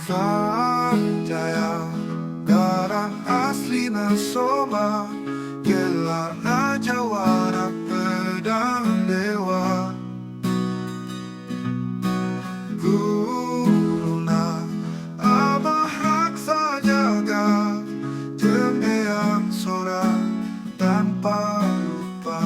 Sanjaya Garang asli na soba Gelar Raja Warak Pedang Dewa Guruna Abah Raksa Jaga Temeyang Sora Tanpa lupa.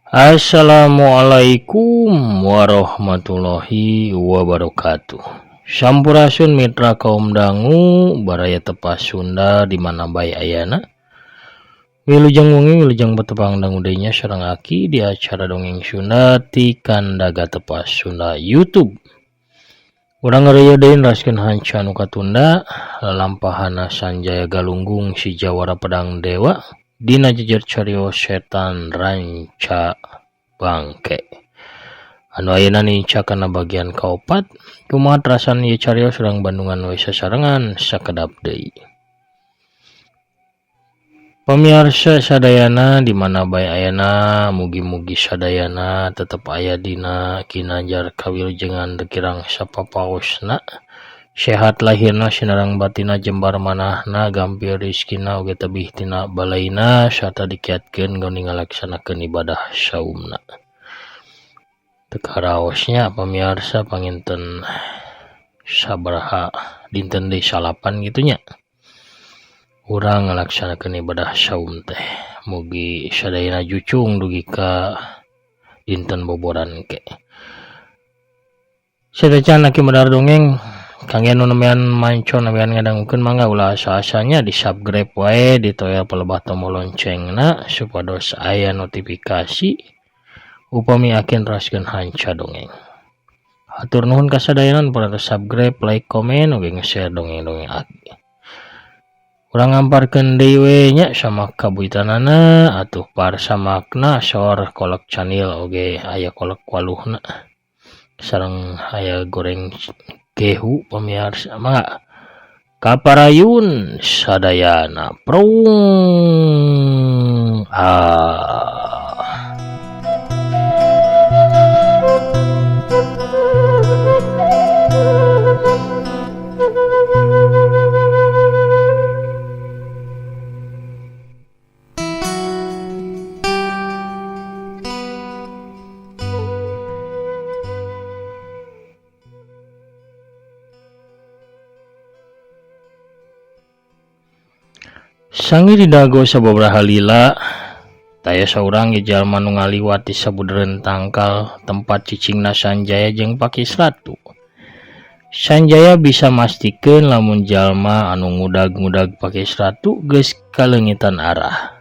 Assalamualaikum warahmatullahi wabarakatuh. Sampurasun mitra kaum dangu baraya tepas Sunda di mana bae ayana. Wilujeng wengi wilujeng betepang dangu denya sareng aki di acara dongeng Sunda ti Kandaga Tepas Sunda YouTube. Urang ngeureuyeuh deui raskeun hanca anu katunda lalampahana Sanjaya Galunggung si Jawara Pedang Dewa dina jejer cariyos setan ranca bangke anu ayeuna nica kana bagian kaopat. Kumaha terasan ieu cariyos urang Bandungan we sasarengan sakedap deui. Pamirsa sadayana di mana bae ayana mugi-mugi sadayana tetep aya dina kinanjar kawilujengan dekirang sapapaosna sehat lahirna sinarang batina jembar manahna gampil rizkina oge tebih tina balaina sarta dikiatkeun gauni ngalaksanakeun ibadah saumna. Teu karaosnya pamirsa panginten sabaraha dinten deui salapan gitunya urang ngalaksanakeun ibadah saum teh. Mugi sadayana jucung dugi ka dinten boboran ke. Sadecan aki medar dongeng kangge anu nemean mancon nemean ngadangukeun mangga ulah asa-asanya di subscribe wae di toel pelebah tombol loncengna supados aya notifikasi upami akin raskeun hanca dongeng. Hatur nuhun kasadayana nu pada subscribe, like, komen oge nge-share dongeng-dongeng aki. Urang ngamparkeun deui we nya sama kabuitanana atuh parsamakna sor kolek canil oge aya kolek waluhna sareng aya goreng gehu pamirsa mangga kaparayun sadayana prung sangi didago sababaraha lila taya saurang ge jalma nu ngaliwat di sabudeureun tangkal tempat cicingna Sanjaya jeung Pakis Ratu. Sanjaya bisa mastikeun lamun jalma anu ngudag-ngudag Pakis Ratu geus kaleungitan arah.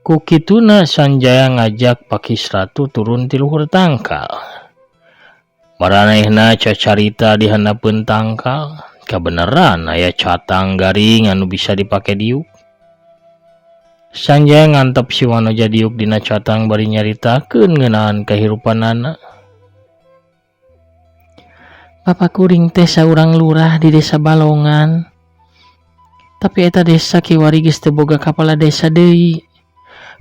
Ku kituna Sanjaya ngajak Pakis Ratu turun ti luhur tangkal. Maranehna cacarita di handapeun tangkal. Kabeneran aya catang garing anu bisa dipake diuk. Sanjaya ngantep si wanoja diuk dina catang bari nyaritakeun ngeunaan kahirupanana. Bapak kuring teh saurang lurah di desa Balongan. Tapi eta desa kiwari geus teu boga kapala desa deui.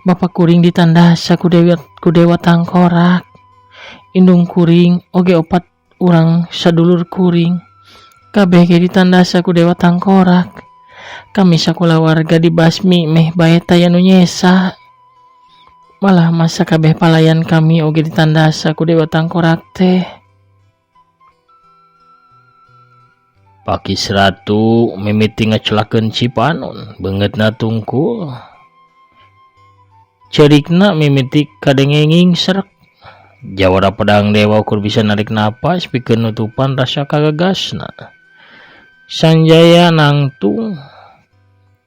Bapak kuring ditandasa ku dewa Tangkorak. Indung kuring oge opat urang sadulur kuring. Kabeh ge ditandasa ku dewa Tangkorak. Kami sakula warga dibasmi meh bae taya nu nyesa. Malah masa kabeh palayan kami oge ditandasa ku dewa Tangkorak teh. Pakis Ratu mimiti ngecelakeun Cipanon beungeutna tungkul. Cerikna mimiti kadengenging srek. Jawara Pedang Dewa ukur bisa narik napas pikeun nutupan rasa kagagasna. Sanjaya nangtung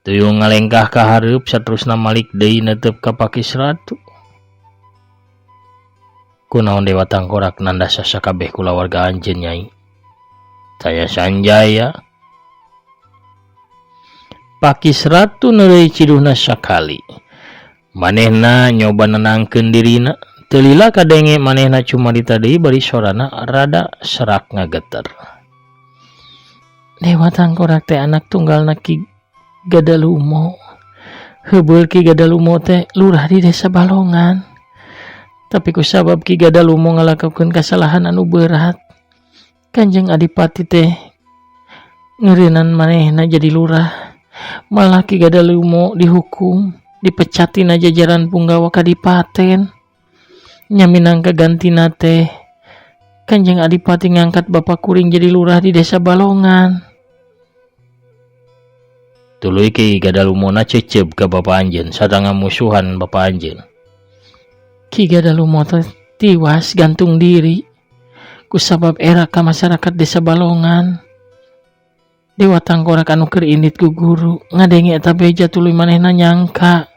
tuyung ngalengkah ka hareup saterusna malik deui neuteup ka Pakis Ratu. Kunaon Dewa Tangkorak nandasa sakabeh kulawarga anjeun Nyai? Tanya Sanjaya. Pakis Ratu neureuy ciduhna sakali. Manehna nyoba nenangkeun dirina, teu lila kadenge manehna cumarita deui bari sorana rada serak ngageter. Dewa Tangkorak teh anak tunggalna Ki Gadalumo. Heubeul Ki Gadalumo teh lurah di Desa Balongan. Tapi kusabab Ki Gadalumo ngalakukeun kasalahan anu berat, Kanjeng Adipati teh ngeureunnan manehna jadi lurah. Malah Ki Gadalumo dihukum, dipecati na jajaran Punggawa Kadipaten. Nya minangka gantina teh Kanjeng Adipati ngangkat Bapak Kuring jadi lurah di Desa Balongan. Tuluy Ki Gadalumona cecep ke Bapak Anjeun sareng musuhan Bapak Anjeun. Ki Gadalumo teh tiwas gantung diri kusabab era ka masyarakat Desa Balongan. Dewa Tangkorak anu keur indit ku guru ngadenge eta beja tuluy manehna nyangka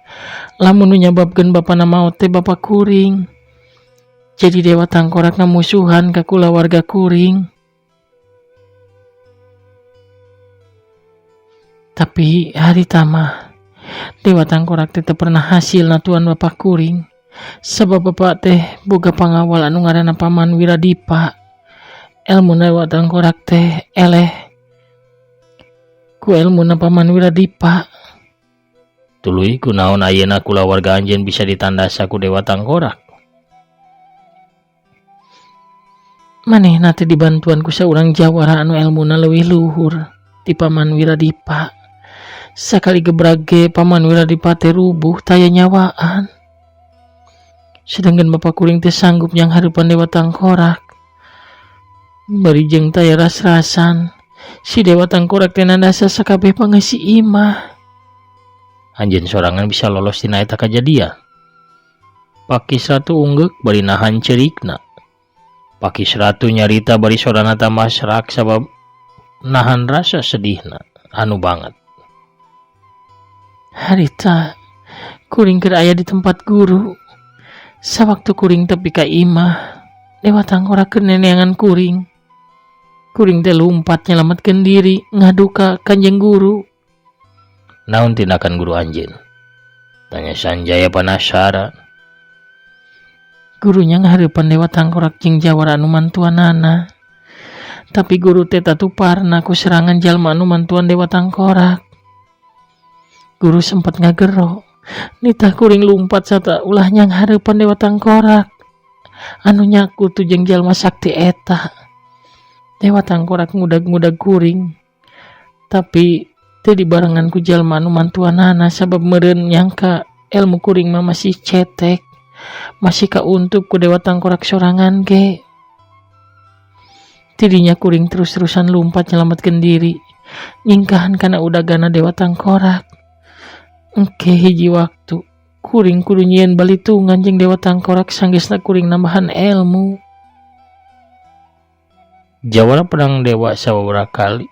lamun nu nyababkeun bapana maot teh Bapak Kuring. Jadi Dewa Tangkorak ngamusuhan ka kulawarga Kuring. Tapi harita mah Dewa Tangkorak teh teu pernah hasil natuan Bapak Kuring. Sabab Bapak teh boga pangawal anu ngaranna Paman Wiradipa. Elmuna Dewa Tangkorak teh eleh ku elmuna Paman Wiradipa. Tuluy kunaon ayeuna kulawarga anjeun bisa ditandasa ku Dewa Tangkorak? Manehna teh dibantuan ku saurang jawara anu elmuna leuwih luhur ti Paman Wiradipa. Sakali gebrage Paman Wiradipa teh rubuh taya nyawaan. Sedangkan Bapak Kuring teh sanggup yang hareupan Dewa Tangkorak. Bari jeung taya ras-rasan si Dewa Tangkorak teh nandasa sakabeh pangeisi imah. Anjeun sorangan bisa lolos tina eta kajadian. Pakis Ratu unggek bari nahan cerikna. Pakis Ratu nyarita bari sorana tambah serak sabab nahan rasa sedihna anu banget. Harita Kuring keur aya di tempat guru. Sawaktu Kuring tepi ka imah, Dewa Tangkorak keur neneangan Kuring. Kuring teh lumpat nyelametkeun diri ngadu ka Kanjeng Guru. Naon tindakan guru anjeun? Tanya Sanjaya penasaran. Gurunya ngahareupan Dewa Tangkorak jeung jawara anu mantuanana. Tapi guru teh tatuparna ku serangan jalma anu mantuan Dewa Tangkorak. Guru sempat ngagero. Nitah Kuring lumpat sarta ulah nyang hareupan Dewa Tangkorak. Anu nyaku tu jeung jalma sakti eta. Dewa Tangkorak ngudag-ngudag Kuring. Tapi teu dibarengan ku jalma anu mantuanana sabab meureun nyangka ilmu Kuring mah masih cetek. Masih kauntup ku Dewa Tangkorak sorangan ge. Tidinya Kuring terus-terusan lumpat nyelametkeun diri. Nyingkahan kana udagana Dewa Tangkorak. Engke hiji waktu Kuring kudu nyieun balitungan jeung Dewa Tangkorak sanggeusna Kuring nambahan ilmu. Jawara perang dewa sababaraha kali.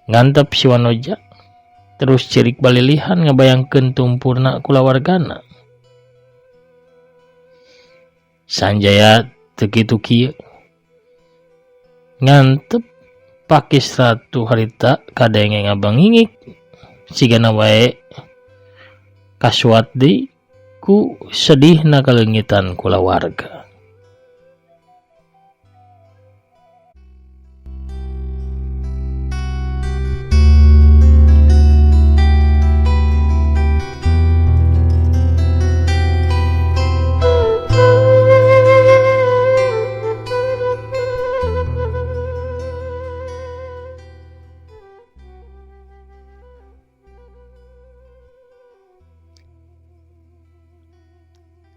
Ngantep si Wanoja terus cirik balilihan ngabayangkeun tumpurna kulawargana. Sanjaya teu kitu kieu. Ngantep Pakis Ratu harita kadenge ngabangingik sigana wae kasuat deui ku sedihna kaleungitan kulawarga.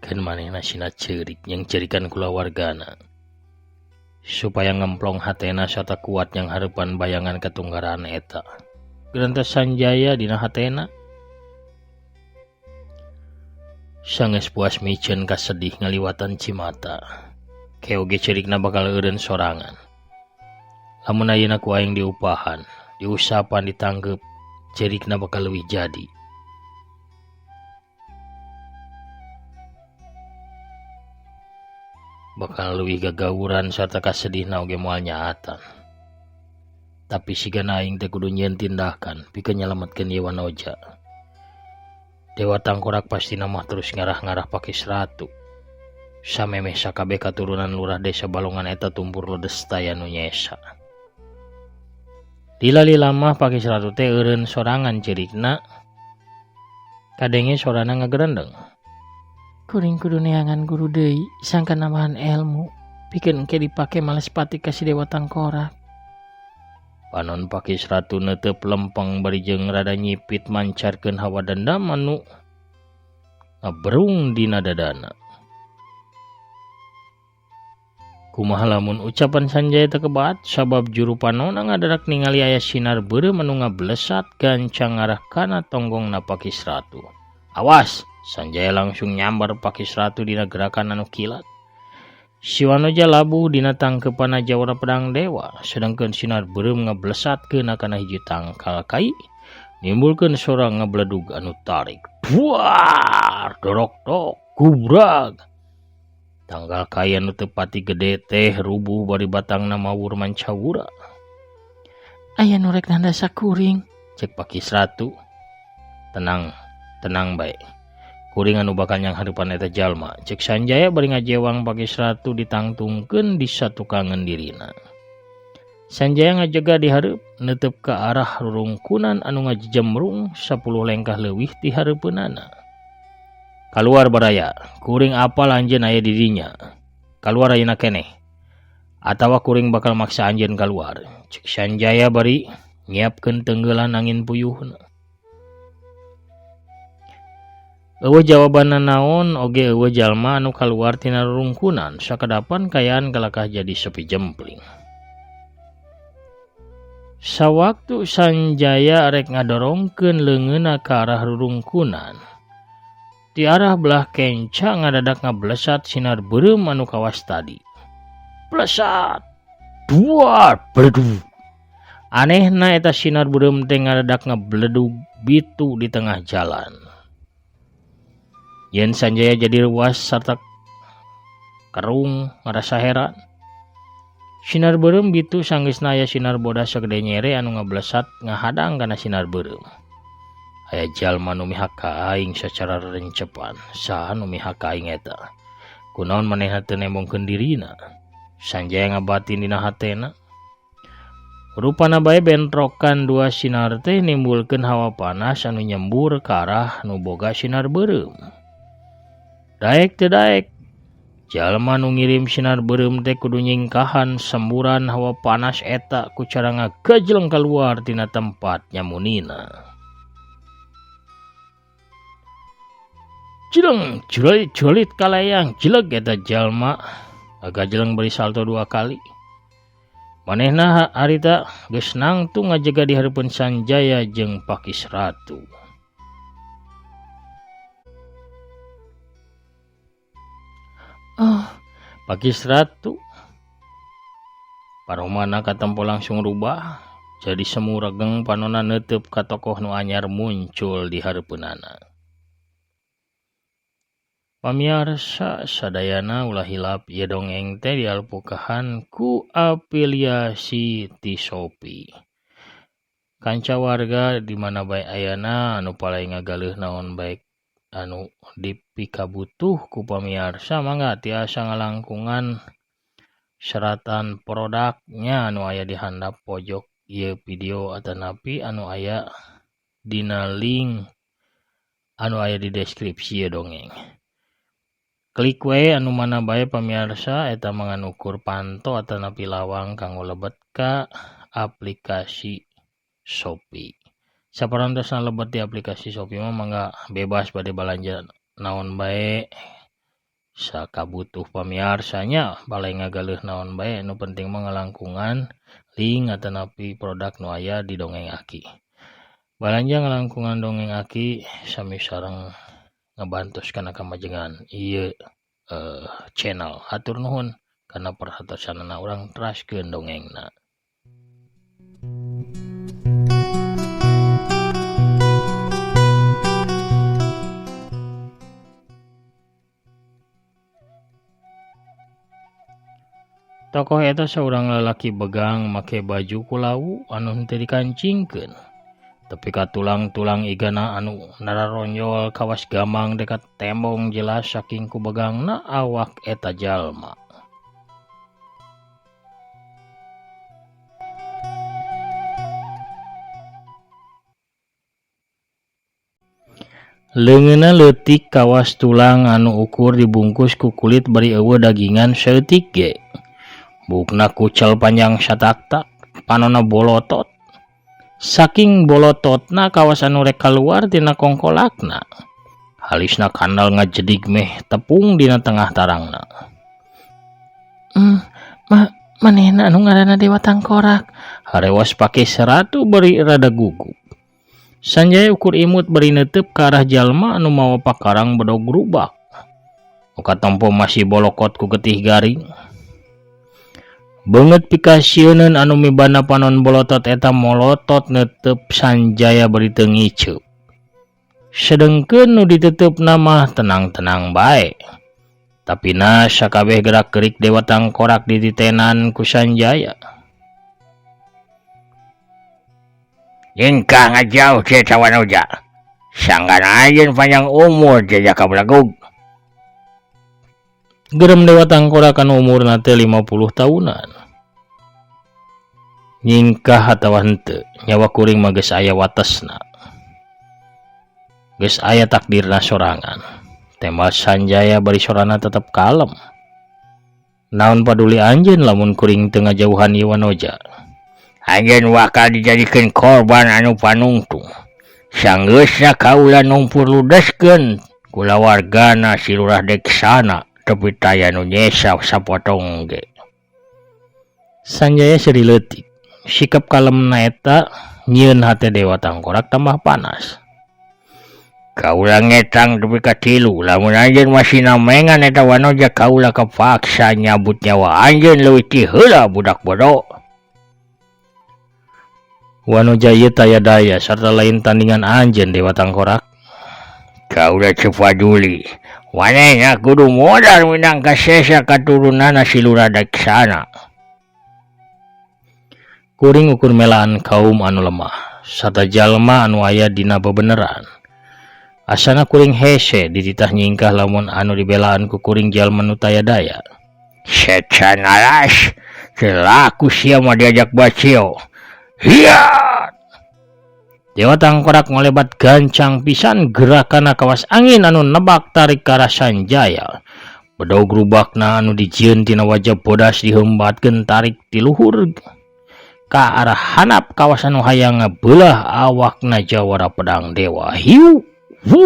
Kan manehna sina ceurik yang cerikan kulawargana supaya ngemplong hatena sarta kuat yang hareupan bayangan katunggaran eta. Gerantos Sanjaya dina hatena sanggeus puas miceun kasedih ngaliwatan cimata. Keoge cerikna bakal eureun sorangan. Lamun ayeuna ku aing diupahan, diusapan ditanggep, cerikna bakal leuwih jadi. bakal leuwih gagawuran sarta kasedihna oge moal nyaatan. Tapi sigana aing teh kudu nyieun tindakan pikeun nyalametkeun ieu wanoja. Dewa Tangkorak pasti mah terus ngarah-ngarah Pakis Ratu. Samemeh sakabeh katurunan lurah desa Balongan eta tumpur ledes taya nu nyesa. Lila mah Pakis Ratu teh eureun sorangan cirikna. Kadenge sorana ngagerendeng. Kuring kudu neangan guru deui sangka namahan ilmu. Pikeun engke dipake males pati ka si Dewa Tangkorak. Panon Pakis Ratu neuteup lempeng bari jeung rada nyipit mancarkeun hawa dendam anu ngabrung dina dadana. Kumaha lamun ucapan Sanjaya teu kebaat sabab juru panonna ngadarak ningali aya sinar beureum anu ngablesat gancang ngarah kana tonggongna Pakis Ratu. Awas! Sanjaya langsung nyambar Pakis Ratu dina gerakan anu kilat. Si wanoja labuh dina tangkeupan jawara pedang dewa, sedangkeun sinar beureum ngablesatkeun kana hiji tangkal kai, nimbulkeun sora ngabledug anu tarik. Duar! Dorok-dok! Gubrag! Tanggal kai anu teu pati gede teh rubuh bari batangna mawur mancawura. Aya nu rek nandasa kuring, cek Pakis Ratu. Tenang bae. Kuring anu bakal nyanghareupan eta jalma, cek Sanjaya bari ngajewang Pakis Ratu ditangtungkeun di satukangan dirina. Sanjaya ngajaga di hareup neuteup ke arah rurungkunan anu ngajemrung 10 lengkah leuwih ti hareupeunana. Kaluar baraya, kuring apal anjeun aya di dinya. Kaluar ayeuna keneh. Atawa kuring bakal maksa anjeun kaluar. Cek Sanjaya bari nyiapkeun tenggeulan angin puyuhna. Eueuh jawabanna naon oge eueuh jalma anu kaluar tina rurungkunan sakadapan kayaan kalakah jadi sepi jempling. Sawaktu Sanjaya rek ngadorongkeun leungeunna ka arah rurungkunan, di arah belah kenca ngadadak ngablesat sinar beureum anu kawas tadi. Blesat! Duar! Bledug! Anehna eta sinar beureum teh ngadadak ngabledug bitu di tengah jalan. Yen Sanjaya jadi ruas sarta kerung ngarasa heran. Sinar beureum bitu sanggeusna aya sinar bodas sagede nyere anu ngablesat ngahadang kana sinar beureum. Aya jalma nu mihak ka aing sacara rencepan. Saha nu mihak ka aing eta? Kunaon manehna teu nembongkeun dirina? Sanjaya ngabatin dina hatena. Rupana bae bentrokan dua sinar teh nimbulkeun hawa panas anu nyembur ka arah nu boga sinar beureum. Daek teu daek. Jalma nu ngirim sinar beureum teh kudu nyingkahan semburan hawa panas eta ku cara ngagajleng kaluar tina tempat nyamunina. Cileng, julit kalayang, jileg eta jalma. Agajleng beri salto 2 kali. Manehna harita geus nangtung ngajaga di hareupeun Sanjaya jeung Pakis Ratu. Pakis Ratu paromana katempo langsung rubah jadi semu regeng panonna neuteup ka tokoh nu anyar muncul di hareupeunana. Pamiarsa sadayana ulah hilap ieu dongeng teh dialpukahan ku afiliasi ti Shopee. Kanca warga di mana bae ayana anu palai ngagaleuh naon baik anu dipikabutuh ku pamiarsa mangga tiasa ngalangkungan seratan produknya anu aya di handap pojok ieu video atanapi anu aya dina link anu aya di deskripsi ieu dongeng. Klik we anu mana bae pamiarsa eta manganukur panto atanapi lawang kanggo lebet ka aplikasi Shopee. Saparantosna lebet di aplikasi Shopee mah mangga bebas bade balanja naon bae sakabutuh pamiarsanya balai ngagaleuh naon bae anu penting mah ngalangkungan link atanapi produk nu aya di dongeng Aki. Balanja ngalangkungan dongeng Aki sami sareng ngabantos kana kamajengan ieu channel. Hatur nuhun kana perhatosanna urang teraskeun dongengna. Tokoh eta seorang lalaki begang make baju kulau anu henteu dikancingkeun. Tepi ka tulang-tulang igana anu nararonjol kawas gamang dekat tembong jelas saking ku begangna awak eta jalma. Leungeunna leutik kawas tulang anu ukur dibungkus ku kulit bari eueuh dagingan saeutik ge. Bukna kucel panjang sataktak, panonna bolotot. Saking bolototna kawas anu rek kaluar tina kongkolakna. Halisna kandal ngajedig meh tepung dina tengah tarangna. Manehna anu ngaranna Dewa Tangkorak. Harewas pake seratu beri rada gugup. Sanjaya ukur imut beri neuteup ka arah jalma anu mawa pakarang bedog grubak. Oka tempo masih bolokot ku getih garing. Beungeut pikasieun anu mibana panon bolotot eta molotot neuteup Sanjaya beri teu ngiceup. Sedengkeun nu diteteupna mah tenang-tenang bae. Tapina sakabeh gerak-gerik Dewa Tangkorak dititenan ku Sanjaya. Ingkah ngajauh cie Cawanoja. Sanggana ayeun panjang umur jajak kablagug. Gerem Dewa Tangkorak anu umurna teh 50 tahunan. Nyingkah atawa henteu, nyawa kuring mah geus aya watesna. Geus aya takdirna sorangan. Tembak Sanjaya bari sorana tetep kalem. Naon paduli anjeun lamun kuring teu ngajauhan ieu Wanoja. Anjeun bakal dijadikeun korban anu panungtung. Sanggeusna kaula numpur ludeskeun kulawargana si Lurah Deksana tepi taya nu nyesa sapotong ge. Sanjaya seri leutik. Sikap kalemna eta nyieun hate Dewa Tangkorak tambah panas. Kaula ngetang tepi ka 3, lamun anjeun masih namengan eta Wanoja kaula kapaksa nyabut nyawa anjeun leuwih ti heula budak bodoh. Wanoja ieu taya daya sarta lain tandingan anjeun Dewa Tangkorak. Kaula teu paduli. Wanehna kudu modal minang kasesa katurunanna si Lurah Deksana. Kuring ukur melaan kaum anu lemah, sarta jalma anu aya dina bebeneran. Asana kuring hese dititah nyingkah lamun anu dibelaan ku kuring jalma nu taya daya. Setan alas, selaku sia mah diajak bacio. Hiat! Dewa Tangkorak ngolebat gancang pisan gerakana kawas angin anu nebak tarik ka arah Sanjaya. Bedog grubakna anu dijieun tina wajah bodas dihembatkeun tarik ti luhur ka arah hanap kawas anu hayang ngabeulah awakna jawara pedang dewa. Hiu! Hu!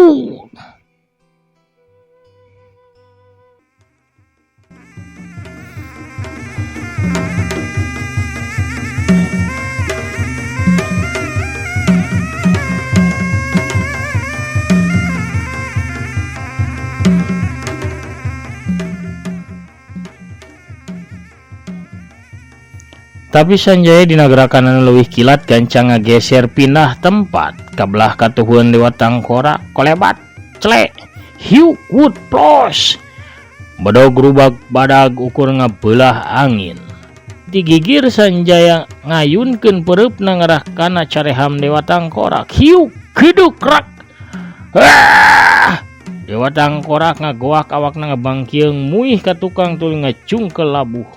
Tapi Sanjaya dina gerakan anu leuwih kilat gancang ngageser pindah tempat ka belah katuhuan Dewa Tangkorak kolebat clek hiu wut plos. Bedog grubak badag ukur ngabeulah angin. Digigir Sanjaya ngayunkeun pereupna ngarahkana careham Dewa Tangkorak. Hiu geduk rak. Dewa Tangkorak ngagoak awakna ngabangkieung muih ka tukang tuluy ngacungkel labuh.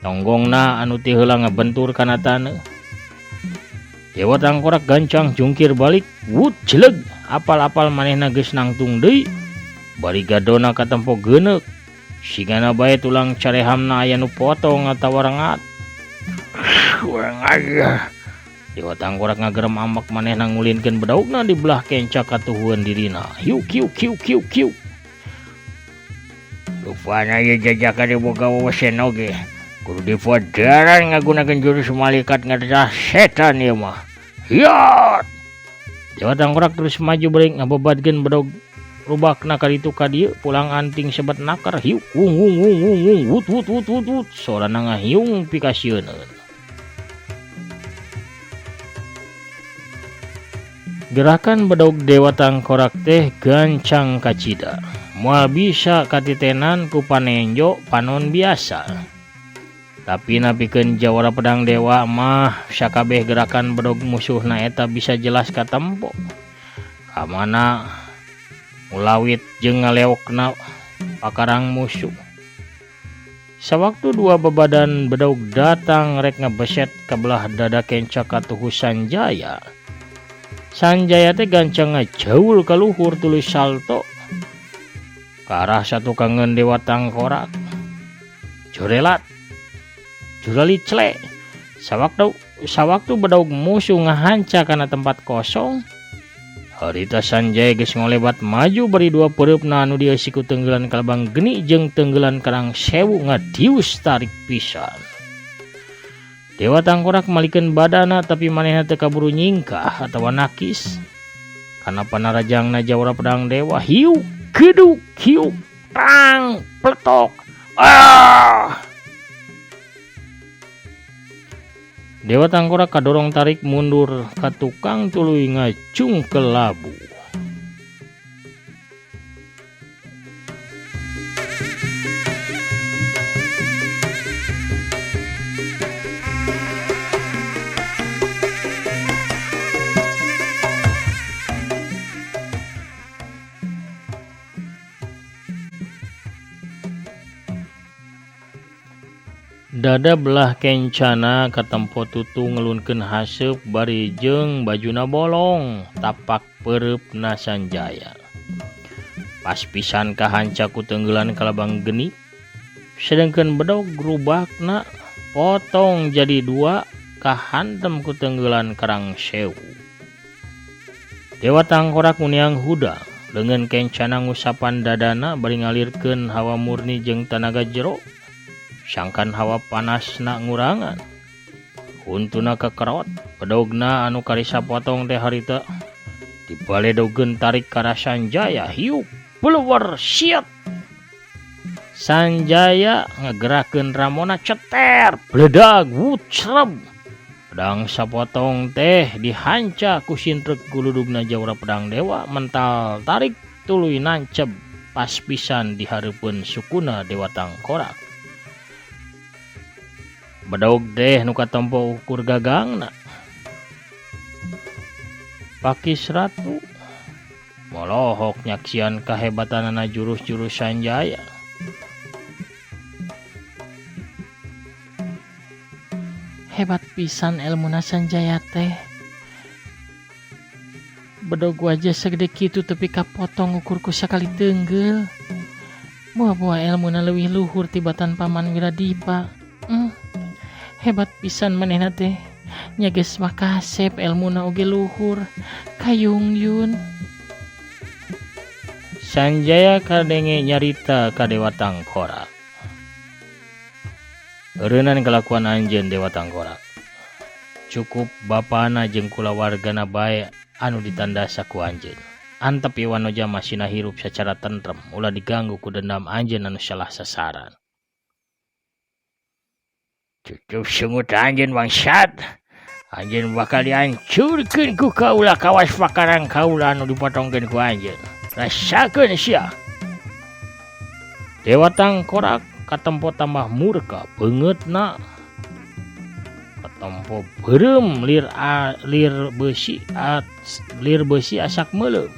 Tonggongna anu ti heula ngabentur kana taneuh. Dewa Tangkorak gancang jungkir balik, wut jeleg, apal-apal manehna geus nangtung deui. Bari gadona katempo geuneuk. Sigana bae tulang carehamna aya nu potong atawa rengat. Urang aja. Dewa Tangkorak ngagerem ambak manehna ngulinkeun bedaugna di belah kencak katuhuan dirina. Hiu kiu kiu kiu kiu. Rupana ieu jajaka diboga wewesen oge. Kudu difodaran ngagunakeun jurus malaikat ngadasah setan ieu mah. Hiat! Dewa Tangkorak terus maju balik ngabebadkeun bedog rubakna ka ditu ka dieu pulang anting sebat nakar. Hiu wung wung wung wung wung wut wut wut wut wut sorana ngahiung pikasieun. Gerakan bedog Dewa Tangkorak teh gancang kacida. Moal bisa katitenan ku panenjo panon biasa. Tapi napikeun jawara pedang dewa mah sakabeh gerakan bedog musuhna eta bisa jelas katempo. Kamana ulawit jeung ngaleokna pakarang musuh. Sawaktu dua babadan bedog datang rek ngebeset ke belah dada kenca katuhu Sanjaya. Sanjaya teh gancang ngajaul ka luhur tuluy salto ke arah satu kangen Dewa Tangkorak. Jorelat, jurali cle. Sawaktu bedog musuh ngahanca kana tempat kosong. Harita Sanjaya geus ngolebat maju bari dua pereupna anu dieusi ku tenggelan kalabang geni jeung tenggelan karang sewu ngadius tarik pisan. Dewa Tangkorak malikeun badana tapi manehna teu kaburu nyingkah atawa nakis. Kana panarajangna jawara pedang dewa hiu geduk hiu tang pletok. Dewa Tangkorak kadorong tarik mundur ka tukang tuluy ngacung ke labu. Dada belah kencana katempo tutu ngelunkeun haseup bari jeung bajuna bolong tapak pereupna Sanjaya. Pas pisan kahanca ku tenggelan kalabang geni, sedengkeun bedog grubakna potong jadi dua kahantem ku tenggelan karang sewu. Dewa Tangkorak uniang huda leungeun kencana ngusapan dadana bari ngalirkeun hawa murni jeung tanaga jero. Sangkan hawa panasna ngurangan. Huntuna kekerot, bedogna anu karisa potong teh harita dibaledogeun tarik ka Sanjaya hiup beulewer siat. Sanjaya ngagerakeun ramona ceter, bledag wucreb. Pedang sapotong teh dihanca ku sintrek guludugna jawara pedang dewa mental tarik tuluy nanceb pas pisan di hareupeun sukuna Dewa Tangkorak. Bedog teh nu katempo ukur gagangna. Pakis Ratu molohok nyaksian kahebatanana jurus-jurus Sanjaya. Hebat pisan elmuna Sanjaya teh. Bedog wajah segede kitu tapi kapotong ukurku sakali teunggel. Buah-buah elmuna leuwih luhur tibatan Paman Wiradipa. Hebat pisan manehna teh. Nya geus makasep elmuna oge luhur. Kayung yun. Sanjaya kadenge nyarita ka Dewa Tangkorak. Eureunnan kelakuan anjeun Dewa Tangkorak. Cukup bapana jeung kulawargana bae anu ditandasa ku anjeun. Antep Iwanoja masina hirup secara tentrem ulah diganggu ku dendam anjeun anu salah sasaran. Cukup sungut anjeun bangsat. Anjeun bakal dihancurkeun ku kaula kawas pakarang kaula anu dipotongkeun ku anjeun. Rasakeun sia. Dewa Tangkorak katempo tambah murka beungeutna. Katempo beureum lir besi asak meuleum.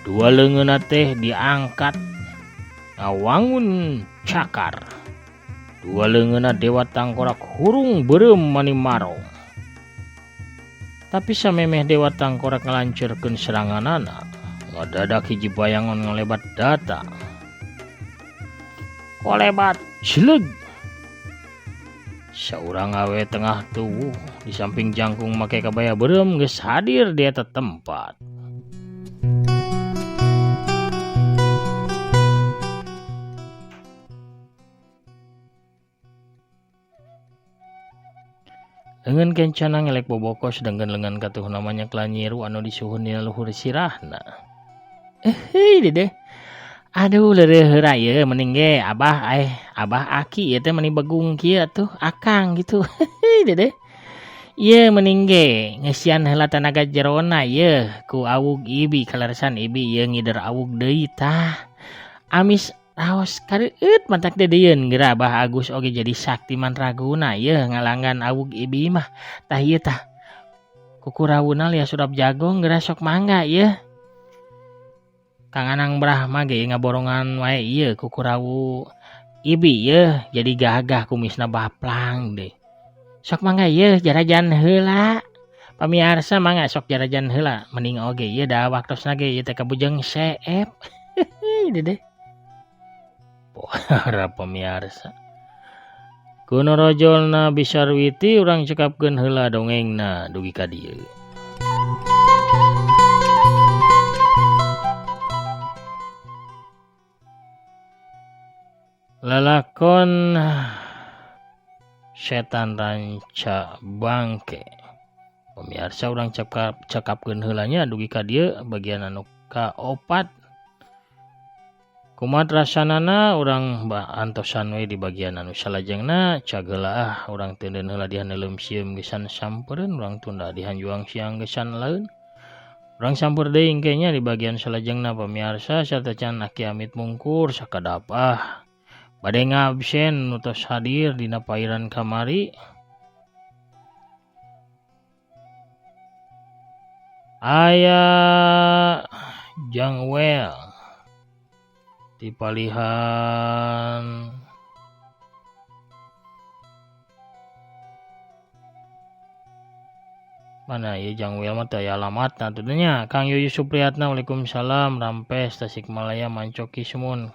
Dua leungeunna teh diangkat ngawangun cakar. Dua leungeunna Dewa Tangkorak hurung beureum mani marong. Tapi samemeh Dewa Tangkorak ngalanceurkeun seranganana, ngadadak hiji bayangan ngalebat data. Kolebat celeg. Saurang awe tengah tubuh di samping jangkung make kabaya beureum geus hadir di eta tempat. Leungeun kencana ngelek bobokos sedangkan lengan katuh namanya Klanyiru anu disuhun dina luhur sirahna. Dede. Aduh leureuh raya mending ge abah aki ieu teh meni begung kieu tuh akang gitu. Dede. Ieu mending ge ngeusian heula tanaga jerona ieu ku awug ibi kaleresan ibi ieu ngider awug deui tah. Amis raos kareueut mantak dedeun geura Abah Agus oge jadi sakti mandraguna ye ngalangan awug ibi mah tah ieu tah kukurawuna lias surap jagong geura sok mangga ye Kang Anang Brahma ge ngaborongan wae ieu kukurawu ibi ye jadi gagah kumisna baplang deh sok mangga ye jarajan heula pamiarsa mangga sok jarajan heula mending oge ieu da waktosna ge ieu teh kabujeng seep deh para pamiarsa kuno rojolna Bisarwiti urang cekapkeun heula dongengna dugi ka dieu. Lalakon setan ranca bangke pemirsa urang cekapkeun heulanya dugi ka dieu bagian anu kaopat kumat rasanana urang antosan we di bagian anu salajengna cageula urang teuneun heula di haneulem sieum gesan sampereun urang tunda di hanjuang siang gesan laeun urang sampeur deui engkenya di bagian salajengna pemirsa sarta can Aki Amit mungkur sakadapah bade ngabsen nutos hadir dina pairan kamari aya Jangwel di palihan mana ya Jangwel mah teh alamatna tudunya Kang Yuyu Supriyatna Waalaikumsalam Rampes Tasikmalaya Mancoki Sumun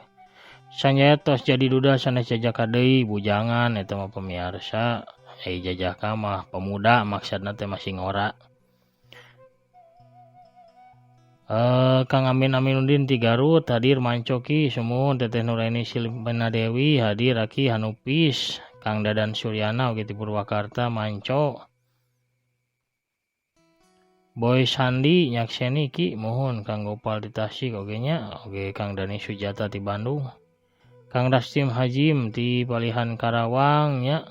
Sanjaya tos jadi duda sanes jajaka deui bujangan eta mah pemirsa jajaka mah pemuda maksudna teh masih ngora Kang Amin Aminuddin ti Garut hadir Mancoki Sumun Teteh Nuraini Silvana Dewi hadir Aki Hanupis Kang Dadan Suryana oge ti Purwakarta manco Boy Sandi nyakseni ki mohon Kang Gopal di Tasik oge nya oge Kang Dani Sujata ti Bandung Kang Rastim Hajim ti Palihan Karawang nya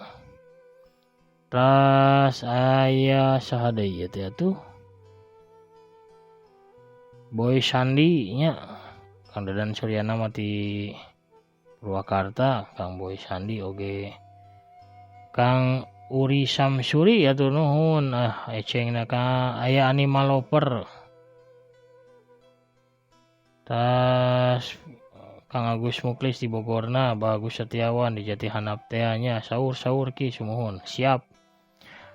ras aya saha deui teh atuh Boy Sandi nya Kang Dadan Suryana mah ti Purwakarta Kang Boy Sandi oge Kang Uri Samsuri atuh nuhun ecengna ka aya Animal Lover tas Kang Agus Muklis di Bogorna Bagus Setiawan di Jati Hanap teh nya saur-saur ki sumuhun siap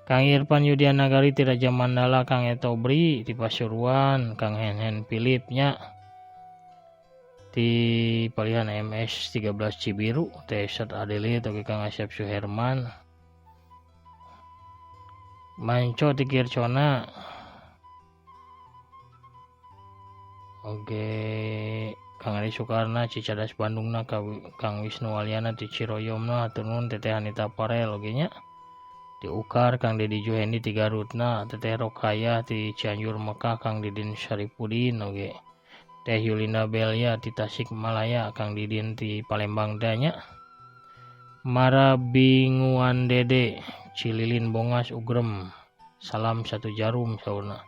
Kang Irfan Yudian Nagari ti Raja Mandala Kang Etobri ti Pasuruan Kang Hen Philip nya ti palihan MS 13 Cibiru teh Sat Adeli atau Kang Asyap Suherman Manco ti Kircona oge Kang Ari Sukarna Cicadas Bandungna Kang Wisnu Walyana ti Ciroyomna hatur nuhun Teteh Anita Parel oge nya ti Ukar Kang Dedi Juhendi ti Garutna Teteh Rokaya ti Cianjur Mekah Kang Didin Syaripudin oge Teh Yulinda Belia ti Tasikmalaya Kang Didin ti Palembang danya Marabinguan Dede Cililin Bongas Ugrem salam satu jarum saurna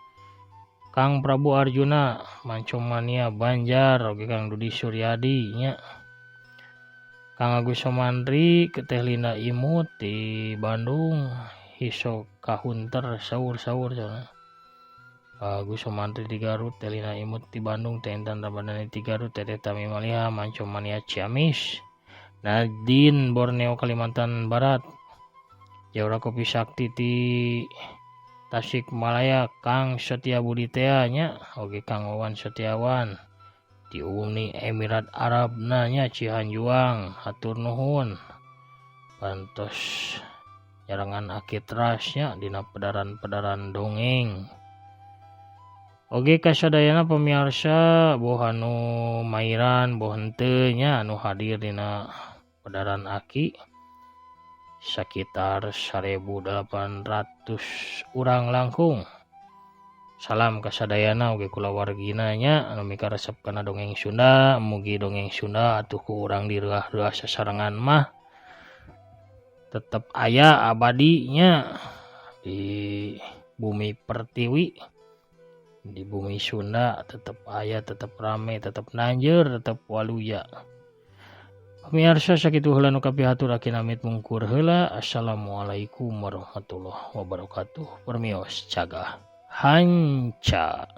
Kang Prabu Arjuna Mancomania Banjar oge Kang Dudi Suryadi nya Kang Agus Somandri Teh Linda Imut di Bandung Hiso Kahunter saur-saur saurna Agus Somandri di Garut Teh Linda Imut di Bandung Teh Intan Ramadhani di Garut Teteh Tami Maliha Mancomania Ciamis Nadine Borneo Kalimantan Barat Jaura Kopi Sakti ti Tasikmalaya Kang Setia Budi Tea nya oge Kang Wawan Setiawan di Uni Emirat Arab nanya Cihanjuang hatur nuhun pantos jarangan akitrasnya dina pedaran-pedaran dongeng oge kasadayana pemirsa boh anu mairan boh henteu nya anu hadir dina pedaran aki sekitar 1.800 urang langkung salam kasadayana oge kulawargina nya anu mikaresep kana dongeng Sunda mugi dongeng Sunda atuh ku urang direah-reah sasarengan mah tetep aya abadinya di bumi pertiwi di bumi Sunda tetep aya tetep rame tetep nanjeur tetep waluya Pemirsa sakitu heula nu kapihaturakeun amit mungkur heula. Assalamualaikum warahmatullahi wabarakatuh. Permios cagah hanca.